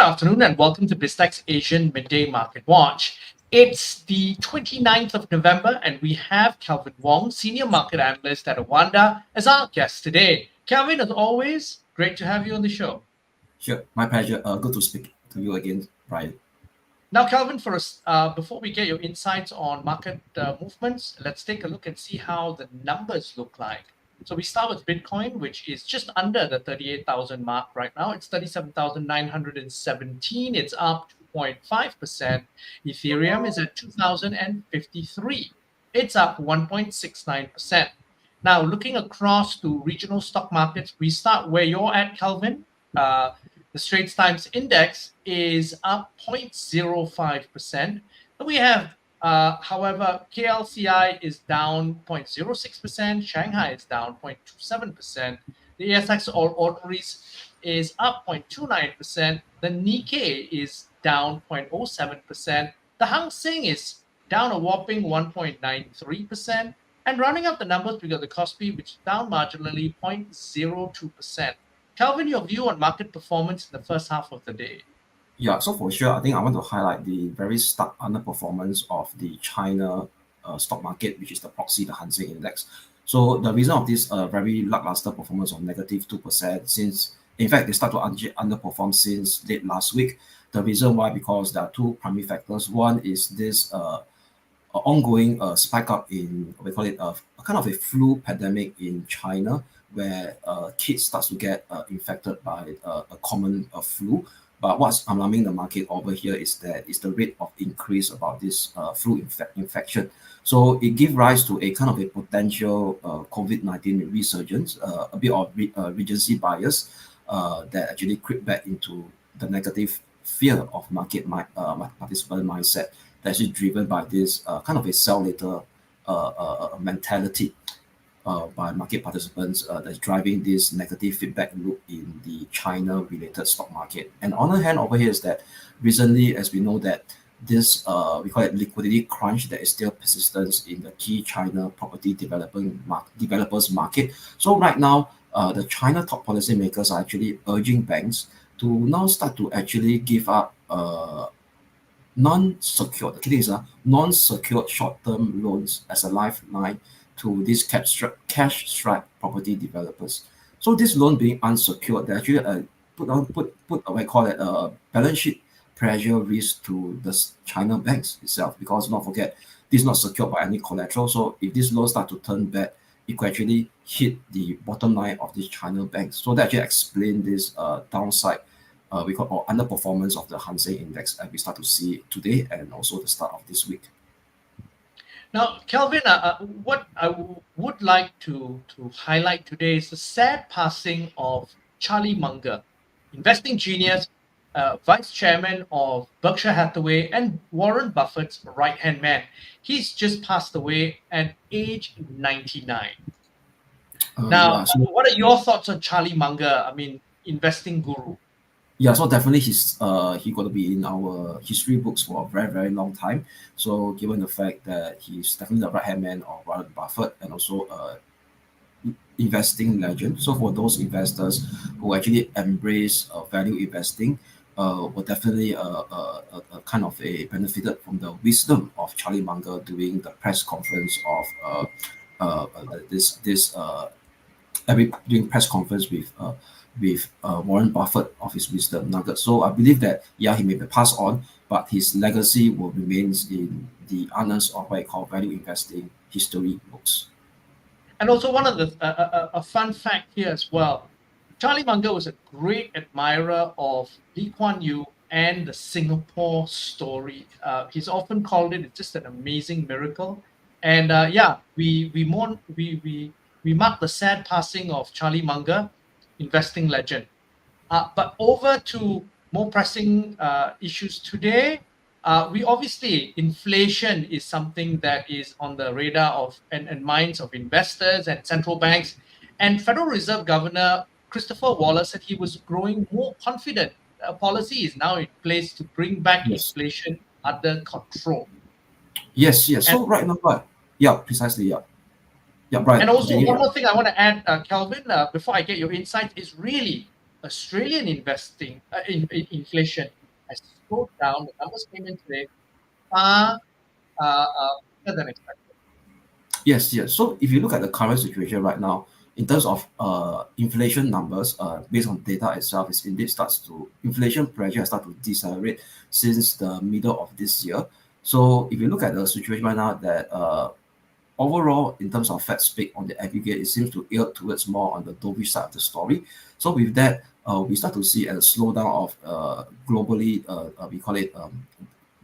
afternoon and welcome to Dec Asian Midday Market Watch. It's the 29th of November and we have Kelvin Wong, Senior Market Analyst at Oanda, as our guest today. Kelvin, as always, great to have you on the show. Sure, my pleasure. Good to speak to you again, Brian. Now, Kelvin, for us, before we get your insights on market movements, let's take a look and see how the numbers look like. So we start with Bitcoin, which is just under the 38,000 mark right now. It's 37,917. It's up 2.5%. Ethereum is at 2,053. It's up 1.69%. Now, looking across to regional stock markets, we start where you're at, Kelvin. The Straits Times Index is up 0.05%. We have however, KLCI is down 0.06%, Shanghai is down 0.27%, the ASX All Ordinaries is up 0.29%, the Nikkei is down 0.07%, the Hang Seng is down a whopping 1.93%, and rounding up the numbers, we got the Kospi, which is down marginally 0.02%. Kelvin, your view on market performance in the first half of the day? Yeah, so for sure, I think I want to highlight the very stark underperformance of the China stock market, which is the proxy, the Hang Seng Index. So the reason of this very lackluster performance of negative 2%, since in fact they start to underperform since late last week. The reason why, because there are two primary factors. One is this ongoing spike up in, we call it a kind of a flu pandemic in China, where kids start to get infected by a common flu. But what's alarming the market over here is that it's the rate of increase about this flu infection. So it gives rise to a kind of a potential COVID-19 resurgence, a bit of regency bias that actually creep back into the negative fear of market participant mindset that's actually driven by this kind of a sell later mentality by market participants that's driving this negative feedback loop in the China-related stock market. And on the other hand, over here is that recently, as we know that this, we call it liquidity crunch that is still persistent in the key China property developers market. So right now, the China top policymakers are actually urging banks to now start to actually give up non-secured, the key is non-secured short-term loans as a lifeline to these cash-strapped property developers. So this loan being unsecured, they actually put what I call it balance sheet pressure risk to the China banks itself, because don't forget, this is not secured by any collateral. So if this loan start to turn bad, it could actually hit the bottom line of these China banks. So that actually explain this downside we call or underperformance of the Hang Seng Index, and we start to see today and also the start of this week. Now, Kelvin, what I would like to highlight today is the sad passing of Charlie Munger, investing genius, vice chairman of Berkshire Hathaway and Warren Buffett's right-hand man. He's just passed away at age 99. What are your thoughts on Charlie Munger? I mean, investing guru. Yeah, so definitely he got to be in our history books for a very, very long time. So given the fact that he's definitely the right-hand man of Warren Buffett and also investing legend. So for those investors who actually embrace value investing, will definitely kind of benefited from the wisdom of Charlie Munger during the press conference of during press conference with Warren Buffett of his wisdom nuggets. So I believe that, yeah, he may be passed on, but his legacy will remain in the annals of what I call value investing history books. And also one of the a fun fact here as well, Charlie Munger was a great admirer of Lee Kuan Yew and the Singapore story. He's often called it just an amazing miracle. And we mark the sad passing of Charlie Munger, investing legend. But over to more pressing issues today. We obviously, inflation is something that is on the radar of and minds of investors and central banks. And Federal Reserve Governor Christopher Waller said he was growing more confident. A policy is now in place to bring back inflation under control. Yes. So right now, precisely, yeah. Yeah, Brian. And also, one more thing I want to add, Kelvin, before I get your insight, is really Australian inflation has slowed down. The numbers came in today far better than expected. Yes, yes. So if you look at the current situation right now, in terms of inflation numbers, based on data itself, is indeed starts to inflation pressure has started to decelerate since the middle of this year. So if you look at the situation right now, that overall, in terms of Fed speak on the aggregate, it seems to err towards more on the dovish side of the story. So with that, we start to see a slowdown of globally, we call it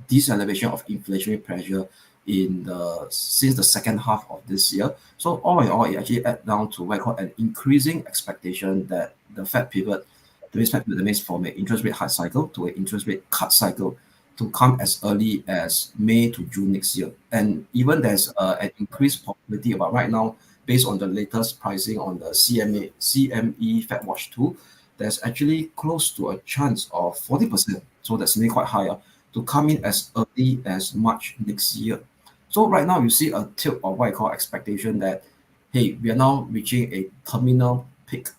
deceleration of inflationary pressure in the since the second half of this year. So all in all, it actually add down to what I call an increasing expectation that the Fed pivot, that means from an interest rate hike cycle to an interest rate cut cycle to come as early as May to June next year. And even there's an increased probability about right now, based on the latest pricing on the CME Fed Watch 2, there's actually close to a chance of 40%. So that's really quite higher to come in as early as March next year. So right now you see a tilt of what I call expectation that, hey, we are now reaching a terminal peak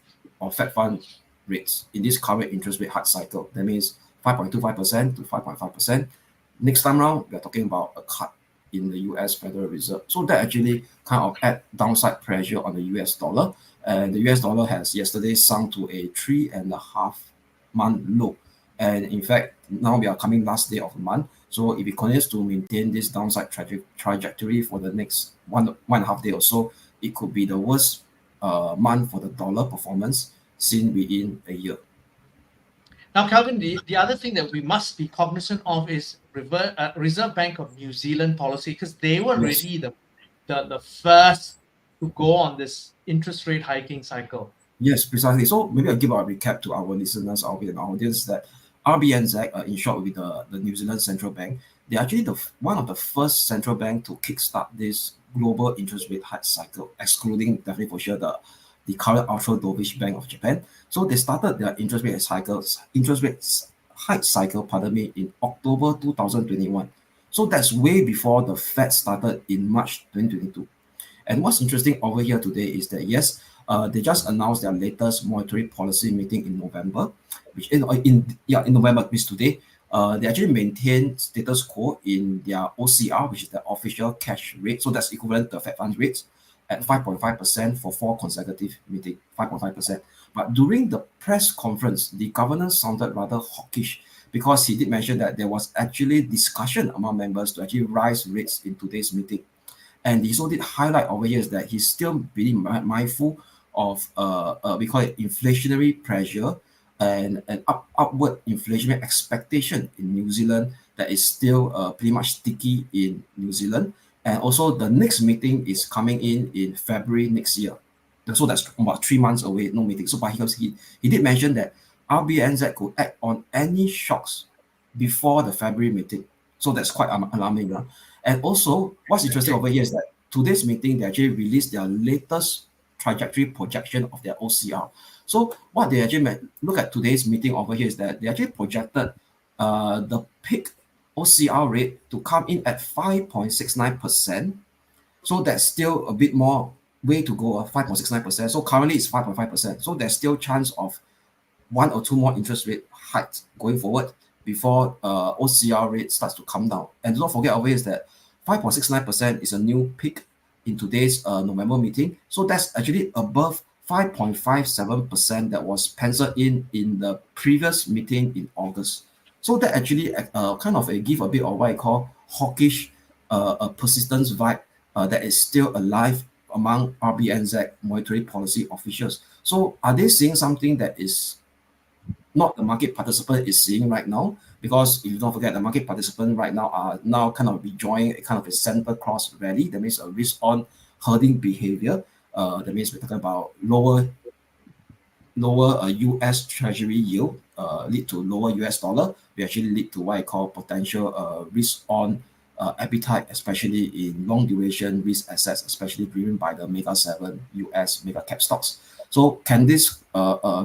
of Fed fund rates in this current interest rate hike cycle. That means 5.25% to 5.5%. Next time round, we are talking about a cut in the US Federal Reserve. So that actually kind of add downside pressure on the US dollar. And the US dollar has yesterday sunk to a 3.5-month low. And in fact, now we are coming last day of the month. So if it continues to maintain this downside trajectory for the next one and a half day or so, it could be the worst month for the dollar performance seen within a year. Now, Kelvin, the other thing that we must be cognizant of is Reserve Bank of New Zealand policy, because they were Yes. really the first to go on this interest rate hiking cycle. Yes, precisely. So maybe I'll give a recap to our listeners, our audience, that RBNZ, in short, with the New Zealand Central Bank, they're actually one of the first central bank to kickstart this global interest rate hike cycle, excluding definitely for sure the current ultra dovish Bank of Japan. So they started their interest rates hike cycle, pardon me, in October 2021. So that's way before the Fed started in March 2022. And what's interesting over here today is that yes, they just announced their latest monetary policy meeting in November, which in November, which today, they actually maintain status quo in their OCR, which is the official cash rate. So that's equivalent to Fed funds rates at 5.5% for 4 consecutive meetings, 5.5%. But during the press conference, the governor sounded rather hawkish because he did mention that there was actually discussion among members to actually rise rates in today's meeting. And he also did highlight over here is that he's still really mindful of we call it inflationary pressure and an upward inflationary expectation in New Zealand that is still pretty much sticky in New Zealand. And also the next meeting is coming in February next year. So that's about 3 months away, no meeting. So but he did mention that RBNZ could act on any shocks before the February meeting. So that's quite alarming. And also, what's interesting over here is that today's meeting, they actually released their latest trajectory projection of their OCR. So what they actually look at today's meeting over here is that they actually projected the peak OCR rate to come in at 5.69%. So that's still a bit more way to go, 5.69%. So currently it's 5.5%. So there's still chance of 1 or 2 more interest rate hikes going forward before OCR rate starts to come down. And don't forget over here is that 5.69% is a new peak in today's November meeting. So that's actually above 5.57% that was penciled in the previous meeting in August. So that actually kind of give a bit of what I call hawkish a persistence vibe that is still alive among RBNZ monetary policy officials. So are they seeing something that is not the market participant is seeing right now? Because if you don't forget, the market participant right now are now kind of enjoying a kind of a center cross rally. That means a risk on herding behavior. That means we're talking about lower US Treasury yield lead to lower US dollar. We actually lead to what I call potential risk on appetite, especially in long duration risk assets, especially driven by the Mega 7 US mega cap stocks. So can this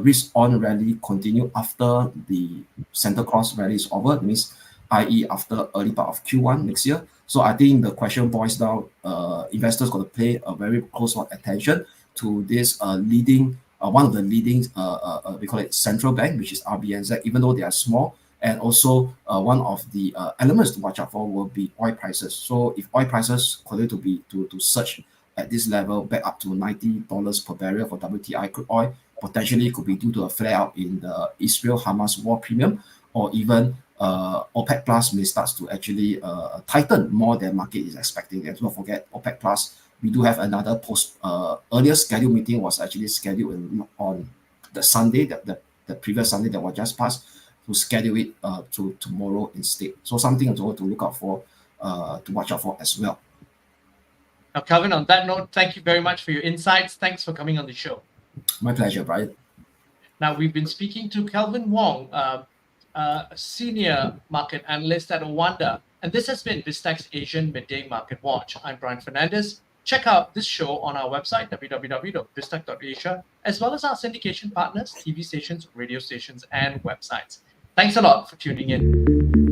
risk on rally continue after the center cross rally is over? That means, i.e., after early part of Q1 next year. So I think the question boils down, investors got to pay a very close attention to this leading one of the leading, we call it central bank, which is RBNZ, even though they are small. And also one of the elements to watch out for will be oil prices. So if oil prices continue to surge at this level back up to $90 per barrel for WTI crude oil, potentially could be due to a flare up in the Israel-Hamas war premium, or even OPEC Plus may start to actually tighten more than market is expecting. And don't forget, OPEC Plus, we do have another earlier scheduled meeting was actually scheduled on the Sunday, the previous Sunday that was just passed, to schedule it to tomorrow instead. So something to look out for, to watch out for as well. Now, Kelvin, on that note, thank you very much for your insights. Thanks for coming on the show. My pleasure, Brian. Now, we've been speaking to Kelvin Wong, a senior market analyst at Oanda, and this has been BizTech's Asian Midday Market Watch. I'm Brian Fernandez. Check out this show on our website, www.biztech.asia, as well as our syndication partners, TV stations, radio stations, and websites. Thanks a lot for tuning in.